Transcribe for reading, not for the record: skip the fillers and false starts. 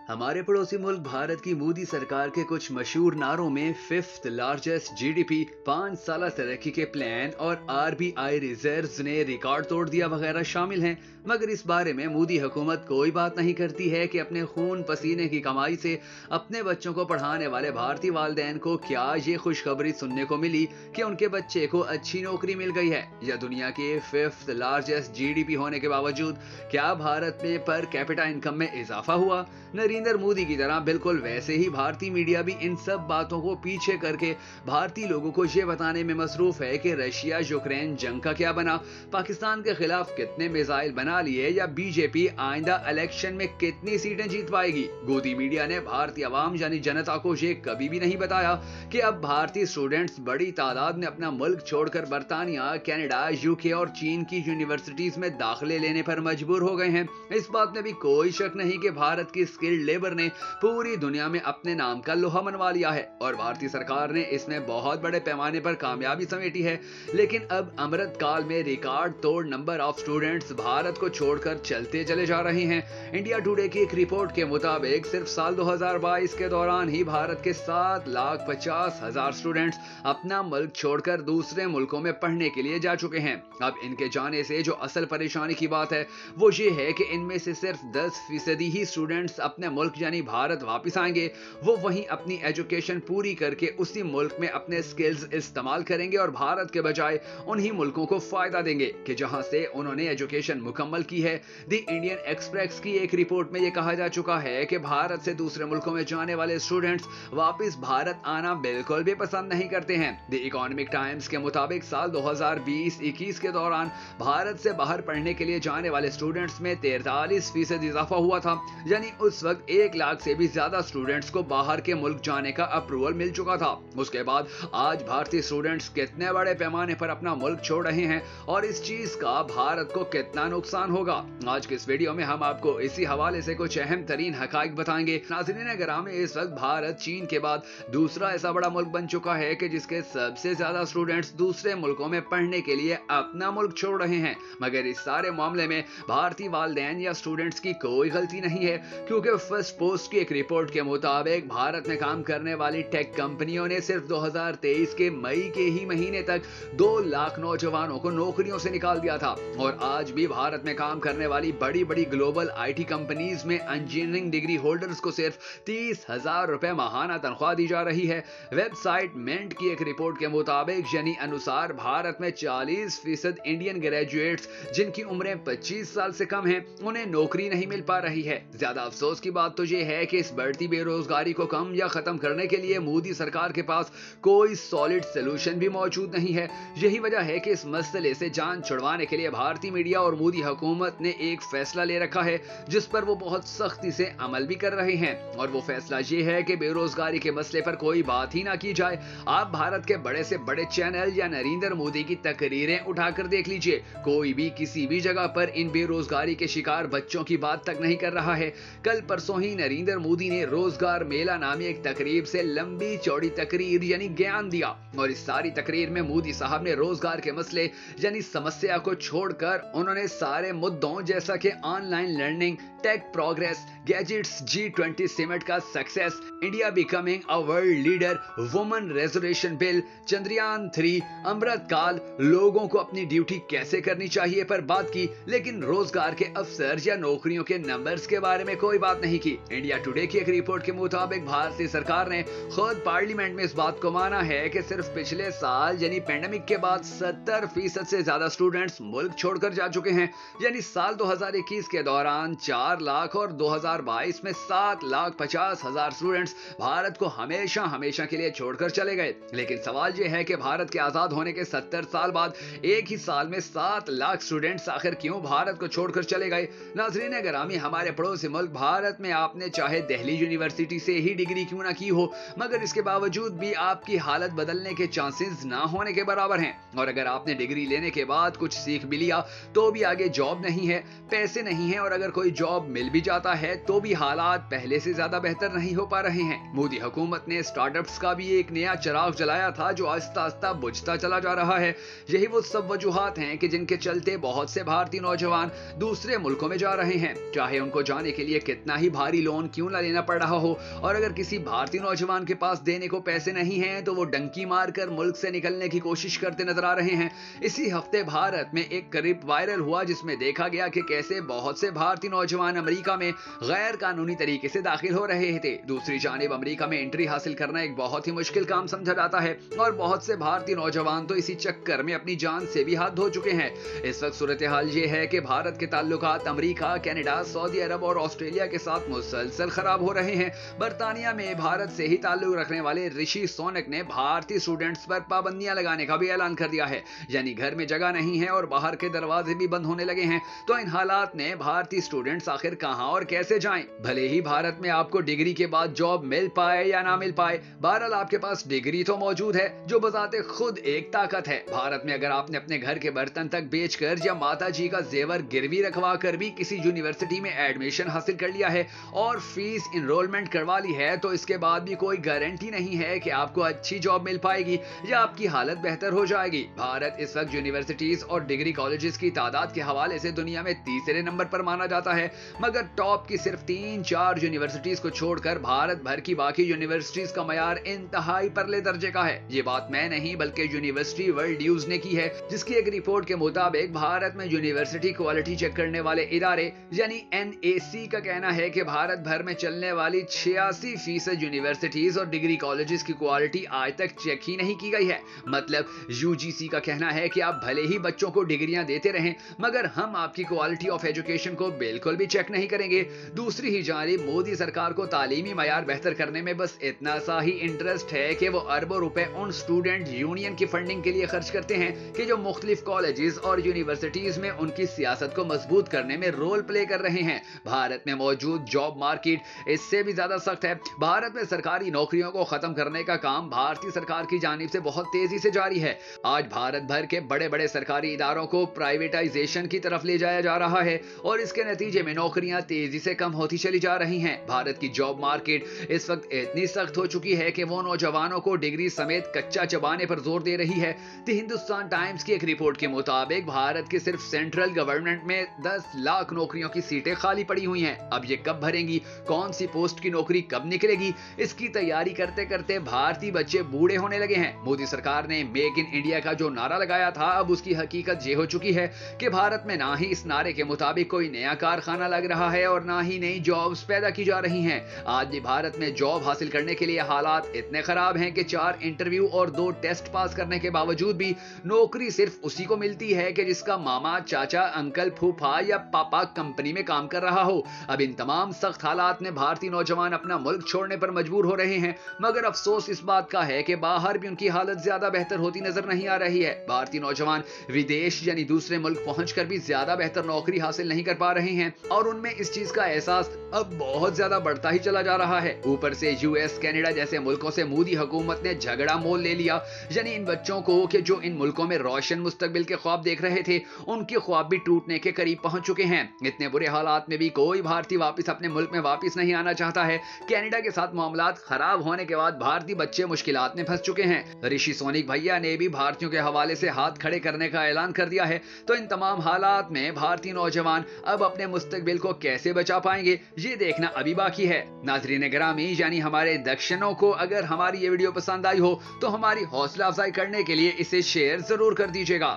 हमारे पड़ोसी मुल्क भारत की मोदी सरकार के कुछ मशहूर नारों में फिफ्थ लार्जेस्ट जीडीपी, 5 साल तरक्की के प्लान और आरबीआई रिजर्व्स ने रिकॉर्ड तोड़ दिया वगैरह शामिल हैं। मगर इस बारे में मोदी हुकूमत कोई बात नहीं करती है कि अपने खून पसीने की कमाई से अपने बच्चों को पढ़ाने वाले भारतीय वालिदैन को क्या ये खुशखबरी सुनने को मिली कि उनके बच्चे को अच्छी नौकरी मिल गई है, या दुनिया के फिफ्थ लार्जेस्ट जीडीपी होने के बावजूद क्या भारत में पर कैपिटा इनकम में इजाफा हुआ। नरेंद्र मोदी की तरह बिल्कुल वैसे ही भारतीय मीडिया भी इन सब बातों को पीछे करके भारतीय लोगों को ये बताने में मसरूफ है कि रशिया यूक्रेन जंग का क्या बना, पाकिस्तान के खिलाफ कितने मिसाइल बना लिए, या बीजेपी आइंदा इलेक्शन में कितनी सीटें जीत पाएगी। गोदी मीडिया ने भारतीय आवाम यानी जनता को ये कभी भी नहीं बताया कि अब भारतीय स्टूडेंट्स बड़ी तादाद में अपना मुल्क छोड़कर बर्तानिया, कनाडा, यूके और चीन की यूनिवर्सिटीज में दाखिले लेने पर मजबूर हो गए हैं। इस बात में भी कोई शक नहीं कि भारत की स्किल्ड लेबर ने पूरी दुनिया में अपने नाम का लोहा मनवा लिया है और भारतीय सरकार ने इसमें बहुत बड़े पैमाने पर कामयाबी समेटी है। लेकिन अब अमृत काल में रिकॉर्ड तोड़ नंबर ऑफ स्टूडेंट्स भारत को छोड़कर चलते चले जा रहे हैं। इंडिया टुडे की एक रिपोर्ट के मुताबिक सिर्फ साल 2022 के दौरान ही भारत के 7,50,000 स्टूडेंट्स अपना मुल्क छोड़कर दूसरे मुल्कों में पढ़ने के लिए जा चुके हैं। अब इनके जाने से जो असल परेशानी की बात है वो ये है कि इनमें से सिर्फ 10% ही स्टूडेंट्स अपने मुल्क यानी भारत वापस आएंगे। वो वहीं अपनी एजुकेशन पूरी करके उसी मुल्क में अपने स्किल्स इस्तेमाल करेंगे और भारत के बजाय उन्हीं मुल्कों को फायदा देंगे कि जहां से उन्होंने एजुकेशन मुकम्मल की है। द इंडियन एक्सप्रेस की एक रिपोर्ट में यह कहा जा चुका है कि भारत से दूसरे मुल्कों में जाने वाले स्टूडेंट्स वापस भारत आना बिल्कुल भी पसंद नहीं करते हैं। द इकोनॉमिक टाइम्स के मुताबिक साल 2020-21 के दौरान भारत से बाहर पढ़ने के लिए जाने वाले स्टूडेंट्स में 43% इजाफा हुआ था, यानी उस वक्त 1 लाख से भी ज्यादा स्टूडेंट्स को बाहर के मुल्क जाने का अप्रूवल मिल चुका था। उसके बाद आज भारतीय स्टूडेंट्स कितने बड़े पैमाने पर अपना मुल्क छोड़ रहे हैं और इस चीज का भारत को कितना नुकसान होगा, आज के इस वीडियो में हम आपको इसी हवाले से कुछ अहम तरीन हकाइक बताएंगे। नाज़रीन ग्रामी, इस वक्त भारत चीन के बाद दूसरा ऐसा बड़ा मुल्क बन चुका है कि जिसके सबसे ज्यादा स्टूडेंट्स दूसरे मुल्कों में पढ़ने के लिए अपना मुल्क छोड़ रहे हैं। मगर इस सारे मामले में भारतीय वालिदैन या स्टूडेंट्स की कोई गलती नहीं है, क्योंकि फर्स्ट पोस्ट की एक रिपोर्ट के मुताबिक भारत में काम करने वाली टेक कंपनियों ने सिर्फ 2023 के मई के ही महीने तक 2 लाख नौजवानों को नौकरियों से निकाल दिया था। और आज भी भारत में काम करने वाली बड़ी बड़ी ग्लोबल आईटी कंपनीज में इंजीनियरिंग डिग्री होल्डर्स को सिर्फ 30,000 रुपए माहाना तनख्वाह दी जा रही है। वेबसाइट मेंट की एक रिपोर्ट के मुताबिक यानी अनुसार भारत में 40% इंडियन ग्रेजुएट्स जिनकी उम्रें 25 साल से कम है उन्हें नौकरी नहीं मिल पा रही है। ज्यादा अफसोस की बात तो यह है कि इस बढ़ती बेरोजगारी को कम या खत्म करने के लिए मोदी सरकार के पास कोई सॉलिड सॉल्यूशन भी मौजूद नहीं है। यही वजह है कि इस मसले से जान छुड़वाने के लिए भारतीय मीडिया और मोदी हुकूमत ने एक फैसला ले रखा है जिस पर वो बहुत सख्ती से अमल भी कर रहे हैं। और वो फैसला ये है कि बेरोजगारी के मसले पर कोई बात ही ना की जाए। आप भारत के बड़े से बड़े चैनल या नरेंद्र मोदी की तकरीरें उठाकर देख लीजिए, कोई भी किसी भी जगह पर इन बेरोजगारी के शिकार बच्चों की बात तक नहीं कर रहा है। कल परसों ही नरेंद्र मोदी ने रोजगार मेला नामी एक तकरीब से लंबी चौड़ी तकरीर यानी ज्ञान दिया और इस सारी तकरीर में मोदी साहब ने रोजगार के मसले यानी समस्या को छोड़कर उन्होंने सारे मुद्दों जैसा कि online learning, tech progress, gadgets, G20 summit का success, India becoming a world leader, women reservation bill, Chandrayaan 3, Amrit Kaal, लोगों को अपनी ड्यूटी कैसे करनी चाहिए पर बात की। लेकिन रोजगार के अवसर या नौकरियों के नंबर्स के बारे में कोई बात नहीं की। इंडिया टुडे की एक रिपोर्ट के मुताबिक भारतीय सरकार ने खुद पार्लियामेंट में इस बात को माना है कि सिर्फ पिछले साल यानी पेंडेमिक के बाद 70% से ज्यादा स्टूडेंट्स मुल्क छोड़कर जा चुके हैं। यानी साल 2021 के दौरान 4 लाख और 2022 में 7,50,000 स्टूडेंट्स भारत को हमेशा हमेशा के लिए छोड़कर चले गए। लेकिन सवाल यह है कि भारत के आजाद होने के 70 साल बाद एक ही साल में 7 लाख स्टूडेंट्स आखिर क्यों भारत को छोड़कर चले गए। नाज़रीन ग्रामी, हमारे पड़ोसी मुल्क भारत में आपने चाहे दिल्ली यूनिवर्सिटी से ही डिग्री क्यों ना की हो, मगर इसके बावजूद भी आपकी हालत बदलने के चांसेस ना होने के बराबर हैं। और अगर आपने डिग्री लेने के बाद कुछ सीख भी लिया तो भी आगे जॉब नहीं है, पैसे नहीं है, और अगर कोई जॉब मिल भी जाता है तो भी हालात पहले से ज्यादा बेहतर नहीं हो पा रहे हैं। मोदी हुकूमत ने स्टार्टअप्स का भी एक नया चिराग जलाया था जो आहिस्ता आहिस्ता बुझता चला जा रहा है। यही वो सब वजूहात हैं कि जिनके चलते बहुत से भारतीय नौजवान दूसरे मुल्कों में जा रहे हैं, चाहे उनको जाने के लिए कितना ही भारी लोन क्यों ना लेना पड़ रहा हो, और अगर किसी भारतीय नौजवान के पास देने को पैसे नहीं हैं तो वो डंकी मारकर मुल्क से निकलने की कोशिश करते नजर आ रहे हैं। इसी हफ्ते भारत में एक क्लिप वायरल हुआ जिसमें देखा गया कि कैसे बहुत से भारतीय नौजवान अमेरिका में गैर कानूनी तरीके से दाखिल हो रहे थे। दूसरी जानिब अमेरिका में एंट्री हासिल करना एक बहुत ही मुश्किल काम समझा जाता है और बहुत से भारतीय नौजवान तो इसी चक्कर में अपनी जान से भी हाथ धो चुके हैं। इस वक्त सूरत हाल ये है कि भारत के ताल्लुकात अमेरिका, कनाडा, सऊदी अरब और ऑस्ट्रेलिया के साथ मुसलसल खराब हो रहे हैं। बरतानिया में भारत से ही ताल्लुक रखने वाले ऋषि सुनक ने भारतीय स्टूडेंट्स पर पाबंदियां लगाने का भी ऐलान कर दिया है, यानी घर में जगह नहीं है और बाहर के दरवाजे भी बंद होने लगे हैं। तो इन हालात में भारतीय स्टूडेंट्स आखिर कहां और कैसे जाएं? भले ही भारत में आपको डिग्री के बाद जॉब मिल पाए या ना मिल पाए, बहरहाल आपके पास डिग्री तो मौजूद है जो बजाते खुद एक ताकत है। भारत में अगर आपने अपने घर के बर्तन तक बेचकर या माता जी का जेवर गिरवी रखवा कर भी किसी यूनिवर्सिटी में एडमिशन हासिल कर लिया है और फीस इनरोलमेंट करवा ली है, तो इसके बाद भी कोई गारंटी नहीं है कि आपको अच्छी जॉब मिल पाएगी या आपकी हालत बेहतर हो जाएगी। भारत इस वक्त यूनिवर्सिटीज और डिग्री कॉलेजेस की तादाद के हवाले से दुनिया में तीसरे नंबर पर माना जाता है, मगर टॉप की सिर्फ 3-4 यूनिवर्सिटीज को छोड़कर भारत भर की बाकी यूनिवर्सिटीज का मयार इंतहाई परले दर्जे का है। ये बात मैं नहीं बल्कि यूनिवर्सिटी वर्ल्ड न्यूज ने की है, जिसकी एक रिपोर्ट के मुताबिक भारत में यूनिवर्सिटी क्वालिटी चेक करने वाले इदारे यानी NAC का कहना है कि भारत भर में चलने वाली 86% यूनिवर्सिटीज और डिग्री कॉलेजेस की क्वालिटी आज तक चेक ही नहीं की गई है। मतलब UGC का कहना है कि आप भले ही बच्चों को डिग्रियां देते रहें, मगर हम आपकी क्वालिटी ऑफ एजुकेशन को बिल्कुल भी चेक नहीं करेंगे। दूसरी ही जानिब मोदी सरकार को तालीमी मयार बेहतर करने में बस इतना सा ही इंटरेस्ट है कि वो अरबों रुपए उन स्टूडेंट यूनियन की फंडिंग के लिए खर्च करते हैं कि जो मुख्तलिफ कॉलेजेस और यूनिवर्सिटीज में उनकी सियासत को मजबूत करने में रोल प्ले कर रहे हैं। भारत में मौजूद जॉब मार्केट इससे भी ज्यादा सख्त है। भारत में सरकारी नौकरियों को खत्म करने का काम भारतीय सरकार की जानिब से बहुत तेजी से जारी है। आज भारत भर के बड़े बड़े सरकारी इदारों को प्राइवेटाइजेशन की तरफ ले जाया जा रहा है और इसके नतीजे में नौकरियां तेजी से कम होती चली जा रही हैं। भारत की जॉब मार्केट इस वक्त इतनी सख्त हो चुकी है कि वो नौजवानों को डिग्री समेत कच्चा चबाने पर जोर दे रही है। द हिंदुस्तान टाइम्स की एक रिपोर्ट के मुताबिक भारत के सिर्फ सेंट्रल गवर्नमेंट में 10 लाख नौकरियों की सीटें खाली पड़ी हुई हैं। अब ये कब भरेंगी, कौन सी पोस्ट की नौकरी कब निकलेगी, इसकी तैयारी करते करते भारतीय बच्चे बूढ़े होने लगे हैं। मोदी सरकार ने मेक इन इंडिया का जो नारा लगाया था, अब उसकी हकीकत ये हो चुकी है कि भारत में ना ही इस नारे के मुताबिक कोई नया कारखाना लग रहा है और ना ही नई जॉब्स पैदा की जा रही हैं। आज भी भारत में जॉब हासिल करने के लिए हालात इतने खराब हैं कि 4 इंटरव्यू और 2 टेस्ट पास करने के बावजूद भी नौकरी सिर्फ उसी को मिलती है कि जिसका मामा, चाचा, अंकल, फूफा या पापा कंपनी में काम कर रहा हो। अब इन तमाम सख्त हालात में भारतीय नौजवान अपना मुल्क छोड़ने पर मजबूर हो रहे हैं, मगर अफसोस इस बात का है कि बाहर भी उनकी हालत ज्यादा बेहतर होती नजर नहीं आ रही है। भारतीय नौजवान विदेश यानी दूसरे मुल्क पहुंचकर भी ज्यादा बेहतर नौकरी हासिल नहीं कर पा रहे हैं और उनमें इस चीज का एहसास अब बहुत ज्यादा बढ़ता ही चला जा रहा है। ऊपर से US, कनाडा जैसे मुल्कों से मोदी हुकूमत ने झगड़ा मोल ले लिया, यानी इन बच्चों को कि जो इन मुल्कों में रोशन मुस्तकबिल के ख्वाब देख रहे थे, उनके ख्वाब भी टूटने के करीब पहुंच चुके हैं। इतने बुरे हालात में भी कोई भारतीय वापस अपने मुल्क में वापस नहीं आना चाहता है। कनाडा के साथ मामलात खराब होने के बाद भारतीय बच्चे मुश्किलात में फंस चुके हैं। ऋषि सोनिक भैया ने भी भारतीयों के हवाले से हाथ खड़े करने का ऐलान कर दिया है। तो इन तमाम हालात में भारतीय नौजवान अब अपने मुस्तकबिल को कैसे बचा पाएंगे, ये देखना अभी बाकी है। नाज़रीन गिरामी, यानी हमारे दक्षिणों को अगर हमारी ये वीडियो पसंद आई हो तो हमारी हौसला अफजाई करने के लिए इसे शेयर जरूर कर दीजिएगा।